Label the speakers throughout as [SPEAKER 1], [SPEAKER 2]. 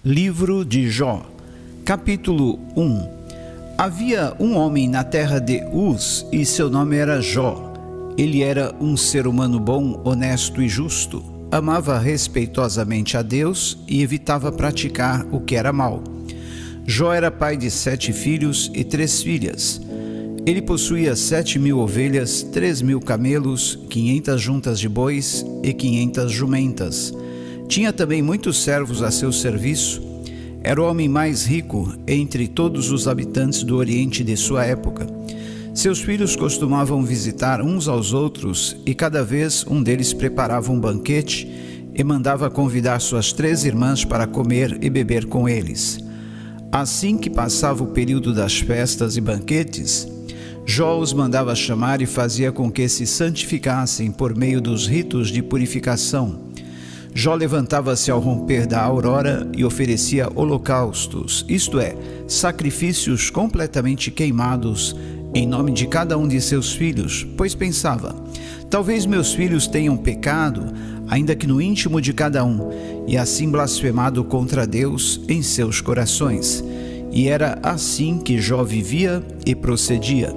[SPEAKER 1] Livro de Jó, capítulo 1. Havia um homem na terra de Uz e seu nome era Jó. Ele era um ser humano bom, honesto e justo. Amava respeitosamente a Deus e evitava praticar o que era mal. Jó era pai de 7 filhos e 3 filhas. Ele possuía 7.000 ovelhas, 3.000 camelos, 500 juntas de bois e 500 jumentas. Tinha também muitos servos a seu serviço. Era o homem mais rico entre todos os habitantes do Oriente de sua época. Seus filhos costumavam visitar uns aos outros e cada vez um deles preparava um banquete e mandava convidar suas 3 irmãs para comer e beber com eles. Assim que passava o período das festas e banquetes, Jó os mandava chamar e fazia com que se santificassem por meio dos ritos de purificação. Jó levantava-se ao romper da aurora e oferecia holocaustos, isto é, sacrifícios completamente queimados, em nome de cada um de seus filhos, pois pensava: talvez meus filhos tenham pecado, ainda que no íntimo de cada um, e assim blasfemado contra Deus em seus corações. E era assim que Jó vivia e procedia.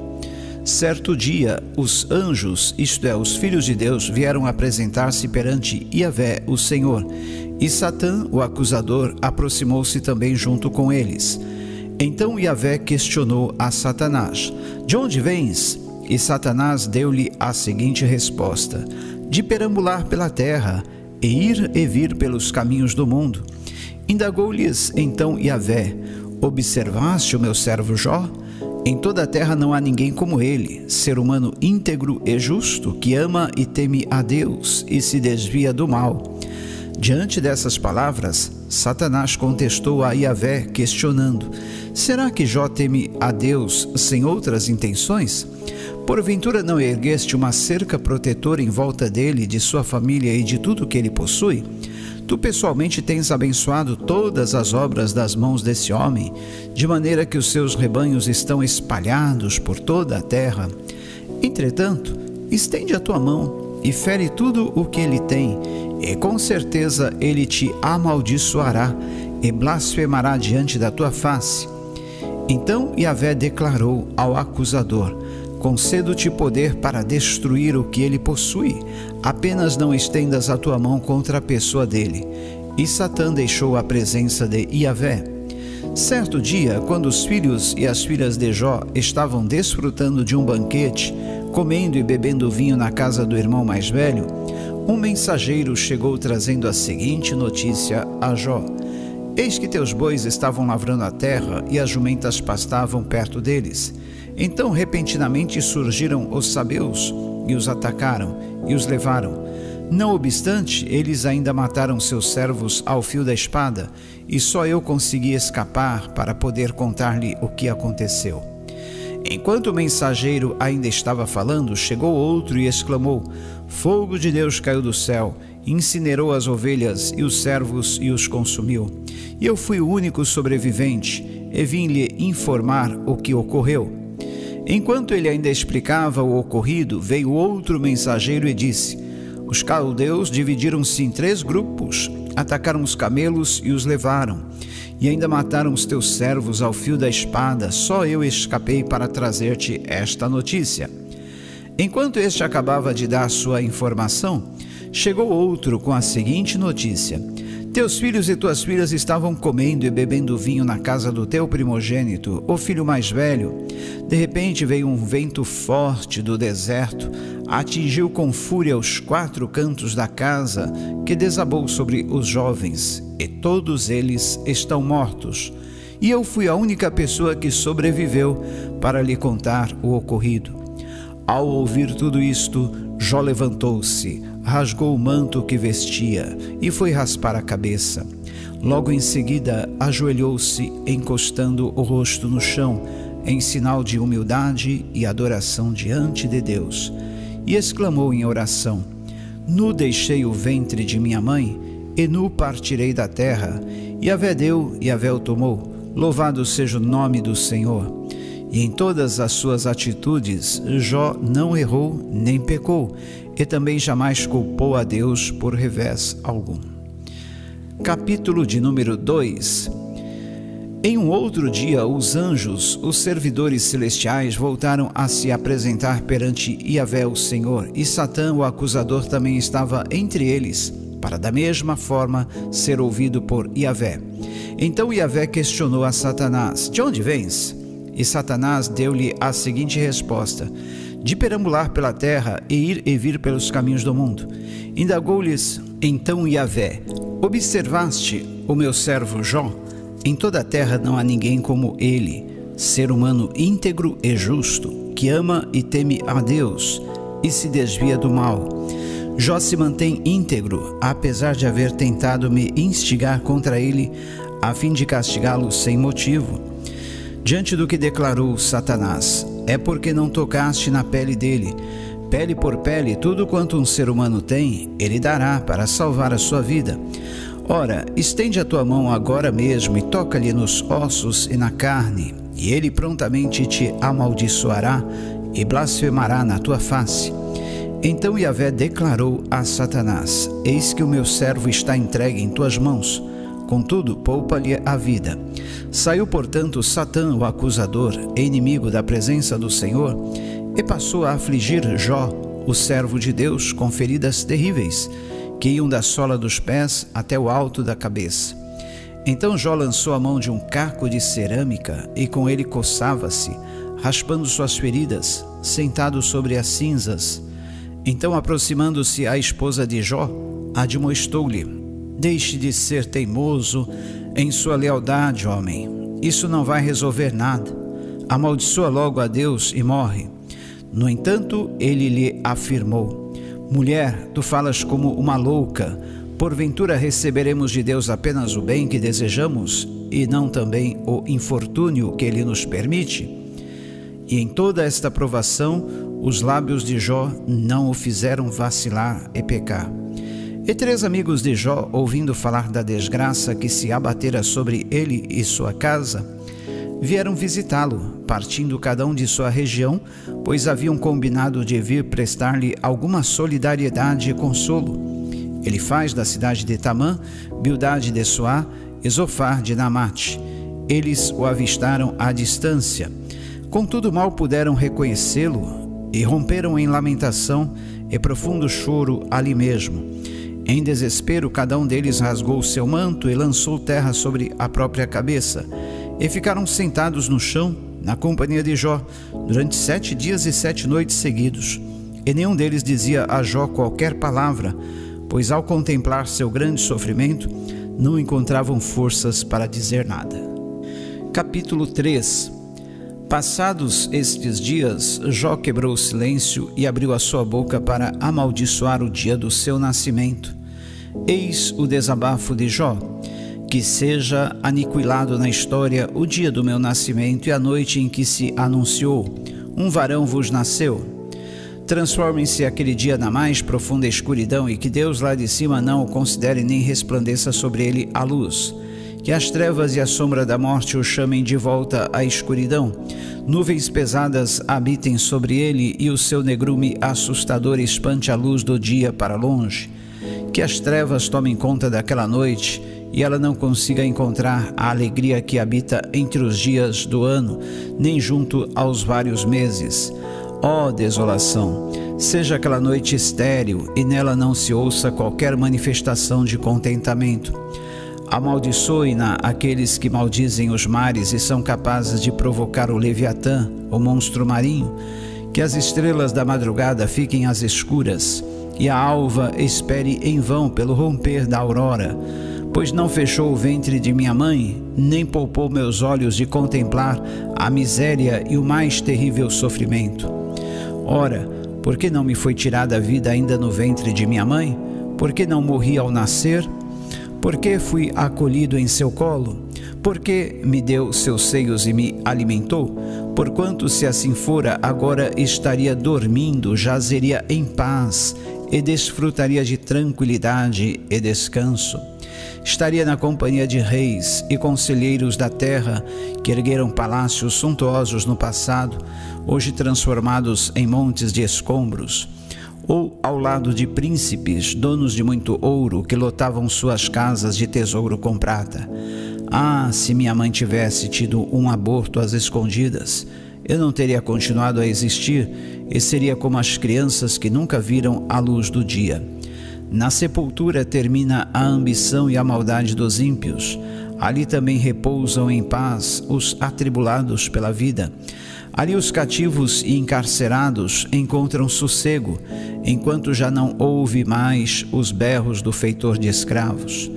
[SPEAKER 1] Certo dia, os anjos, isto é, os filhos de Deus, vieram apresentar-se perante Iavé, o Senhor, e Satã, o acusador, aproximou-se também junto com eles. Então Iavé questionou a Satanás: de onde vens? E Satanás deu-lhe a seguinte resposta: de perambular pela terra, e ir e vir pelos caminhos do mundo. Indagou-lhes então Iavé: observaste o meu servo Jó? Em toda a terra não há ninguém como ele, ser humano íntegro e justo, que ama e teme a Deus e se desvia do mal. Diante dessas palavras, Satanás contestou a Iavé, questionando: será que Jó teme a Deus sem outras intenções? Porventura não ergueste uma cerca protetora em volta dele, de sua família e de tudo que ele possui? Tu pessoalmente tens abençoado todas as obras das mãos desse homem, de maneira que os seus rebanhos estão espalhados por toda a terra. Entretanto, estende a tua mão e fere tudo o que ele tem, e com certeza ele te amaldiçoará e blasfemará diante da tua face. Então Iavé declarou ao acusador: concedo-te poder para destruir o que ele possui, apenas não estendas a tua mão contra a pessoa dele. E Satã deixou a presença de Iavé. Certo dia, quando os filhos e as filhas de Jó estavam desfrutando de um banquete, comendo e bebendo vinho na casa do irmão mais velho, um mensageiro chegou trazendo a seguinte notícia a Jó: eis que teus bois estavam lavrando a terra e as jumentas pastavam perto deles. Então repentinamente surgiram os sabeus e os atacaram e os levaram. Não obstante, eles ainda mataram seus servos ao fio da espada, e só eu consegui escapar para poder contar-lhe o que aconteceu. Enquanto o mensageiro ainda estava falando, chegou outro e exclamou: fogo de Deus caiu do céu, incinerou as ovelhas e os servos e os consumiu. E eu fui o único sobrevivente, e vim-lhe informar o que ocorreu. Enquanto ele ainda explicava o ocorrido, veio outro mensageiro e disse: os caldeus dividiram-se em 3 grupos, atacaram os camelos e os levaram, e ainda mataram os teus servos ao fio da espada. Só eu escapei para trazer-te esta notícia. Enquanto este acabava de dar sua informação, chegou outro com a seguinte notícia: teus filhos e tuas filhas estavam comendo e bebendo vinho na casa do teu primogênito, o filho mais velho. De repente veio um vento forte do deserto, atingiu com fúria os 4 cantos da casa, que desabou sobre os jovens, e todos eles estão mortos. E eu fui a única pessoa que sobreviveu para lhe contar o ocorrido. Ao ouvir tudo isto, Jó levantou-se, rasgou o manto que vestia e foi raspar a cabeça. Logo em seguida, ajoelhou-se, encostando o rosto no chão, em sinal de humildade e adoração diante de Deus, e exclamou em oração: nu deixei o ventre de minha mãe, e nu partirei da terra. Iavé deu, Iavé o tomou. Louvado seja o nome do Senhor. E em todas as suas atitudes, Jó não errou nem pecou, e também jamais culpou a Deus por revés algum. Capítulo de número 2. Em um outro dia, os anjos, os servidores celestiais, voltaram a se apresentar perante Yahvé, o Senhor, e Satã, o acusador, também estava entre eles, para da mesma forma ser ouvido por Yahvé. Então Yahvé questionou a Satanás: de onde vens? E Satanás deu-lhe a seguinte resposta: de perambular pela terra e ir e vir pelos caminhos do mundo. Indagou-lhes então Yahvé: observaste o meu servo Jó? Em toda a terra não há ninguém como ele, ser humano íntegro e justo, que ama e teme a Deus e se desvia do mal. Jó se mantém íntegro, apesar de haver tentado me instigar contra ele, a fim de castigá-lo sem motivo. Diante do que declarou Satanás: é porque não tocaste na pele dele. Pele por pele, tudo quanto um ser humano tem, ele dará para salvar a sua vida. Ora, estende a tua mão agora mesmo e toca-lhe nos ossos e na carne, e ele prontamente te amaldiçoará e blasfemará na tua face. Então Yahvé declarou a Satanás: eis que o meu servo está entregue em tuas mãos, contudo poupa-lhe a vida. Saiu, portanto, Satã, o acusador, inimigo da presença do Senhor, e passou a afligir Jó, o servo de Deus, com feridas terríveis, que iam da sola dos pés até o alto da cabeça. Então Jó lançou a mão de um caco de cerâmica e com ele coçava-se, raspando suas feridas, sentado sobre as cinzas. Então, aproximando-se a esposa de Jó, admoestou-lhe: deixe de ser teimoso em sua lealdade, homem. Isso não vai resolver nada. Amaldiçoa logo a Deus e morre. No entanto, ele lhe afirmou: mulher, tu falas como uma louca. Porventura receberemos de Deus apenas o bem que desejamos e não também o infortúnio que ele nos permite? E em toda esta provação, os lábios de Jó não o fizeram vacilar e pecar. E 3 amigos de Jó, ouvindo falar da desgraça que se abatera sobre ele e sua casa, vieram visitá-lo, partindo cada um de sua região, pois haviam combinado de vir prestar-lhe alguma solidariedade e consolo. Elifaz da cidade de Tamã, Bildade de Suá e Zofar de Namate. Eles o avistaram à distância. Contudo, mal puderam reconhecê-lo e romperam em lamentação e profundo choro ali mesmo. Em desespero, cada um deles rasgou seu manto e lançou terra sobre a própria cabeça, e ficaram sentados no chão, na companhia de Jó, durante 7 dias e 7 noites seguidos. E nenhum deles dizia a Jó qualquer palavra, pois ao contemplar seu grande sofrimento, não encontravam forças para dizer nada. Capítulo 3. Passados estes dias, Jó quebrou o silêncio e abriu a sua boca para amaldiçoar o dia do seu nascimento. Eis o desabafo de Jó: que seja aniquilado na história o dia do meu nascimento e a noite em que se anunciou: um varão vos nasceu. Transforme-se aquele dia na mais profunda escuridão e que Deus lá de cima não o considere nem resplandeça sobre ele a luz. Que as trevas e a sombra da morte o chamem de volta à escuridão. Nuvens pesadas habitem sobre ele e o seu negrume assustador espante a luz do dia para longe. Que as trevas tomem conta daquela noite e ela não consiga encontrar a alegria que habita entre os dias do ano, nem junto aos vários meses. Ó desolação! Seja aquela noite estéril e nela não se ouça qualquer manifestação de contentamento. Amaldiçoe-na aqueles que maldizem os mares e são capazes de provocar o Leviatã, o monstro marinho. Que as estrelas da madrugada fiquem às escuras e a alva espere em vão pelo romper da aurora. Pois não fechou o ventre de minha mãe, nem poupou meus olhos de contemplar a miséria e o mais terrível sofrimento. Ora, por que não me foi tirada a vida ainda no ventre de minha mãe? Por que não morri ao nascer? Por que fui acolhido em seu colo? Por que me deu seus seios e me alimentou? Porquanto, se assim fora, agora estaria dormindo, jazeria em paz e desfrutaria de tranquilidade e descanso. Estaria na companhia de reis e conselheiros da terra que ergueram palácios suntuosos no passado, hoje transformados em montes de escombros. ou ao lado de príncipes, donos de muito ouro, que lotavam suas casas de tesouro com prata. Ah, se minha mãe tivesse tido um aborto às escondidas, eu não teria continuado a existir e seria como as crianças que nunca viram a luz do dia. Na sepultura termina a ambição e a maldade dos ímpios. Ali também repousam em paz os atribulados pela vida. Ali os cativos e encarcerados encontram sossego, enquanto já não ouve mais os berros do feitor de escravos.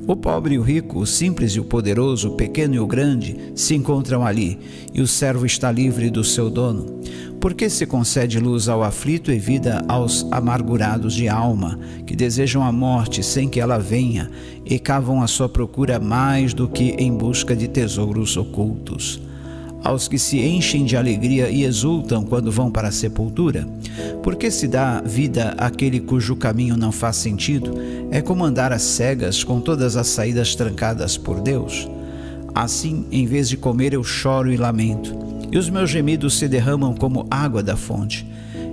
[SPEAKER 1] O pobre e o rico, o simples e o poderoso, o pequeno e o grande, se encontram ali, e o servo está livre do seu dono. Porque se concede luz ao aflito e vida aos amargurados de alma, que desejam a morte sem que ela venha, e cavam a sua procura mais do que em busca de tesouros ocultos. Aos que se enchem de alegria e exultam quando vão para a sepultura, porque se dá vida àquele cujo caminho não faz sentido, é como andar às cegas com todas as saídas trancadas por Deus. Assim, em vez de comer, eu choro e lamento, e os meus gemidos se derramam como água da fonte.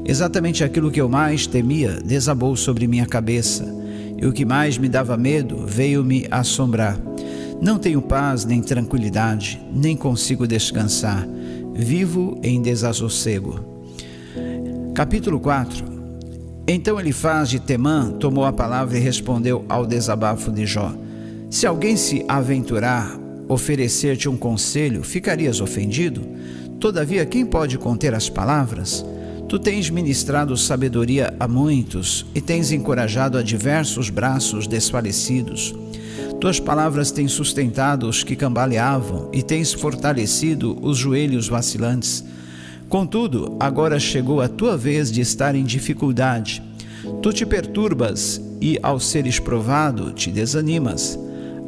[SPEAKER 1] Exatamente aquilo que eu mais temia desabou sobre minha cabeça, e o que mais me dava medo veio-me assombrar. Não tenho paz nem tranquilidade, nem consigo descansar. Vivo em desassossego. Capítulo 4. Então Elifaz de Temã tomou a palavra e respondeu ao desabafo de Jó. Se alguém se aventurar oferecer-te um conselho, ficarias ofendido? Todavia, quem pode conter as palavras? Tu tens ministrado sabedoria a muitos e tens encorajado a diversos braços desfalecidos. Tuas palavras têm sustentado os que cambaleavam e tens fortalecido os joelhos vacilantes. Contudo, agora chegou a tua vez de estar em dificuldade. Tu te perturbas e, ao seres provado, te desanimas.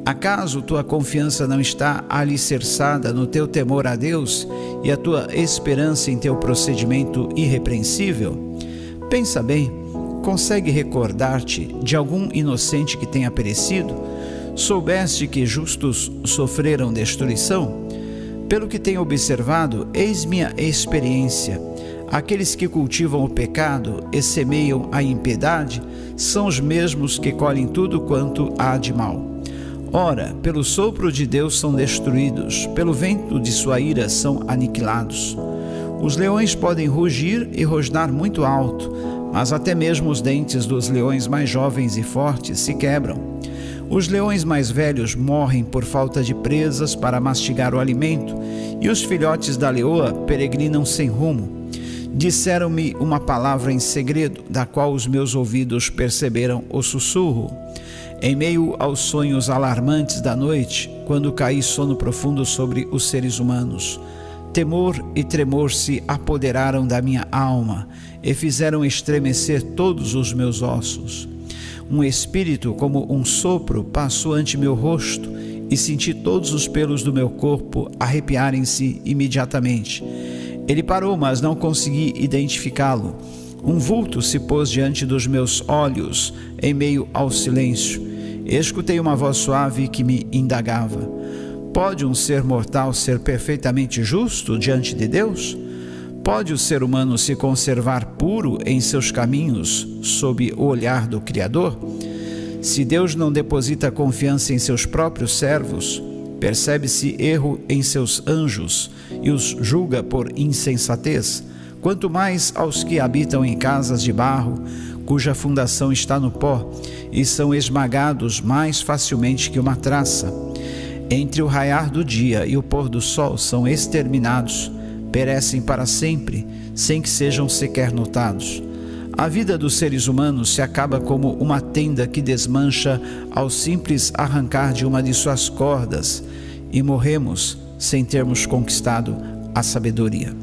[SPEAKER 1] Acaso tua confiança não está alicerçada no teu temor a Deus e a tua esperança em teu procedimento irrepreensível? Pensa bem, consegue recordar-te de algum inocente que tenha perecido? Soubeste que justos sofreram destruição? Pelo que tenho observado, eis minha experiência. Aqueles que cultivam o pecado e semeiam a impiedade são os mesmos que colhem tudo quanto há de mal. Ora, pelo sopro de Deus são destruídos, pelo vento de sua ira são aniquilados. Os leões podem rugir e rosnar muito alto, mas até mesmo os dentes dos leões mais jovens e fortes se quebram. Os leões mais velhos morrem por falta de presas para mastigar o alimento, e os filhotes da leoa peregrinam sem rumo. Disseram-me uma palavra em segredo, da qual os meus ouvidos perceberam o sussurro. Em meio aos sonhos alarmantes da noite, quando caí sono profundo sobre os seres humanos, temor e tremor se apoderaram da minha alma e fizeram estremecer todos os meus ossos. Um espírito como um sopro passou ante meu rosto e senti todos os pelos do meu corpo arrepiarem-se imediatamente. Ele parou, mas não consegui identificá-lo. Um vulto se pôs diante dos meus olhos em meio ao silêncio. Escutei uma voz suave que me indagava: pode um ser mortal ser perfeitamente justo diante de Deus? Pode o ser humano se conservar puro em seus caminhos sob o olhar do Criador? Se Deus não deposita confiança em seus próprios servos, percebe-se erro em seus anjos e os julga por insensatez, quanto mais aos que habitam em casas de barro, cuja fundação está no pó, e são esmagados mais facilmente que uma traça. Entre o raiar do dia e o pôr do sol são exterminados, perecem para sempre, sem que sejam sequer notados. A vida dos seres humanos se acaba como uma tenda que desmancha ao simples arrancar de uma de suas cordas, e morremos sem termos conquistado a sabedoria.